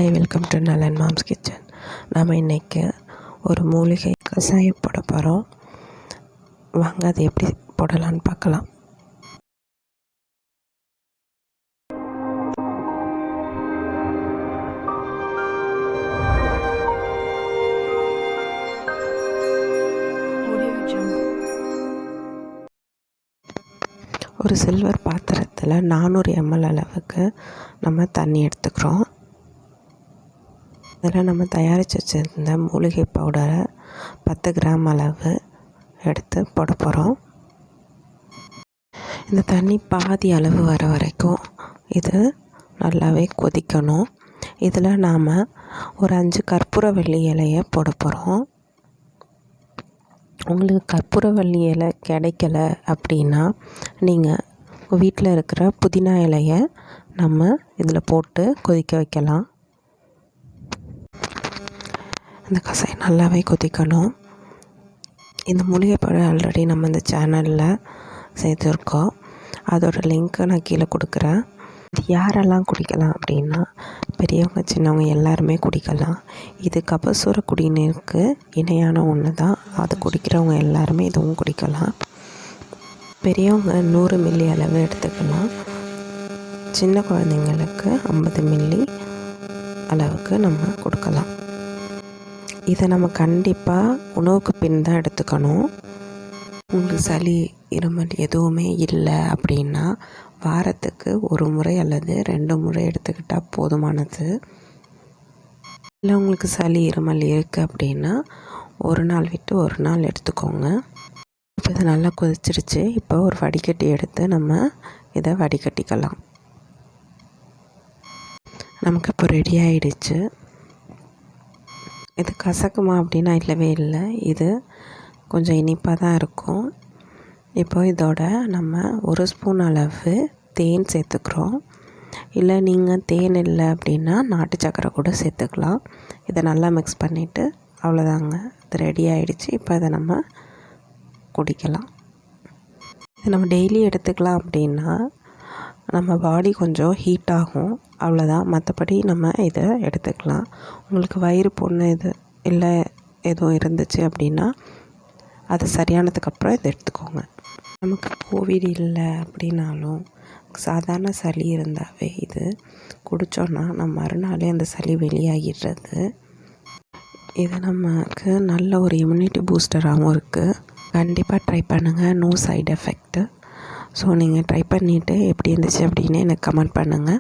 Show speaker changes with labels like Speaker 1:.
Speaker 1: Hi, welcome to நலன் moms kitchen. நாம் இன்றைக்கி ஒரு மூலிகை கஷாயம் போட போகிறோம். வாங்க அது எப்படி போடலான்னு பார்க்கலாம். ஒரு சில்வர் பாத்திரத்தில் 400 ml அளவுக்கு நம்ம தண்ணி எடுத்துக்கிறோம். இதில் நம்ம தயாரித்து வச்சுருந்த மூலிகை பவுடரை 10 கிராம் அளவு எடுத்து போட போகிறோம். இந்த தண்ணி பாதி அளவு வர வரைக்கும் இது நல்லாவே கொதிக்கணும். இதில் நாம் ஒரு 5 கற்பூரவள்ளி இலையை போட போகிறோம். உங்களுக்கு கற்பூரவள்ளி இலை கிடைக்கல அப்படின்னா நீங்கள் வீட்டில் இருக்கிற புதினா இலையை நம்ம இதில் போட்டு கொதிக்க வைக்கலாம். இந்த கஷாயம் நல்லாவே கொதிக்கணும். இந்த மூலிகை பழம் ஆல்ரெடி நம்ம இந்த சேனலில் சேர்த்துருக்கோம். அதோடய லிங்க்கை நான் கீழே கொடுக்குறேன். இது யாரெல்லாம் குடிக்கலாம் அப்படின்னா பெரியவங்க சின்னவங்க எல்லாருமே குடிக்கலாம். இது கபசுர குடிநீருக்கு இணையான ஒன்று தான். அது குடிக்கிறவங்க எல்லாருமே இதுவும் குடிக்கலாம். பெரியவங்க 100 மில்லி அளவு எடுத்துக்கலாம். சின்ன குழந்தைங்களுக்கு 50 மில்லி அளவுக்கு நம்ம கொடுக்கலாம். இதை நம்ம கண்டிப்பாக உணவுக்கு பின் தான் எடுத்துக்கணும். உங்களுக்கு சளி இருமல் எதுவுமே இல்லை அப்படின்னா வாரத்துக்கு 1 முறை அல்லது 2 முறை எடுத்துக்கிட்டால் போதுமானது. இல்லை உங்களுக்கு சளி இருமல் இருக்குது அப்படின்னா 1 நாள் விட்டு 1 நாள் எடுத்துக்கோங்க. இப்போ இது நல்லா கொதிச்சிருச்சு. இப்போ ஒரு வடிகட்டி எடுத்து நம்ம இதை வடிகட்டிக்கலாம். நமக்கு இப்போ ரெடி ஆகிடுச்சு. இது கசக்குமா அப்படின்னா இல்லவே இல்லை. இது கொஞ்சம் இனிப்பாக தான் இருக்கும். இப்போ இதோட நம்ம 1 ஸ்பூன் அளவு தேன் சேர்த்துக்கிறோம். இல்லை நீங்கள் தேன் இல்லை அப்படின்னா நாட்டு சக்கரை கூட சேர்த்துக்கலாம். இதை நல்லா மிக்ஸ் பண்ணிவிட்டு அவ்வளோதாங்க, இது ரெடி ஆகிடுச்சு. இப்போ இதை நம்ம குடிக்கலாம். இதை நம்ம டெய்லி எடுத்துக்கலாம் அப்படின்னா நம்ம பாடி கொஞ்சம் ஹீட் ஆகும், அவ்வளோதான். மற்றபடி நம்ம இதை எடுத்துக்கலாம். உங்களுக்கு வயிறு புண்ணு இது இல்லை எதுவும் இருந்துச்சு அப்படின்னா அது சரியானதுக்கப்புறம் இதை எடுத்துக்கோங்க. நமக்கு கோவிட் இல்லை அப்படின்னாலும் சாதாரண சளி இருந்தாவே இது குடித்தோன்னா நம்ம மறுநாளே அந்த சளி வெளியாகிடுறது. இது நமக்கு நல்ல ஒரு இம்யூனிட்டி பூஸ்டராகவும் இருக்குது. கண்டிப்பாக ட்ரை பண்ணுங்கள். No side effect. ஸோ நீங்கள் ட்ரை பண்ணிவிட்டு எப்படி இருந்துச்சு அப்படின்னு எனக்கு கமெண்ட் பண்ணுங்கள்.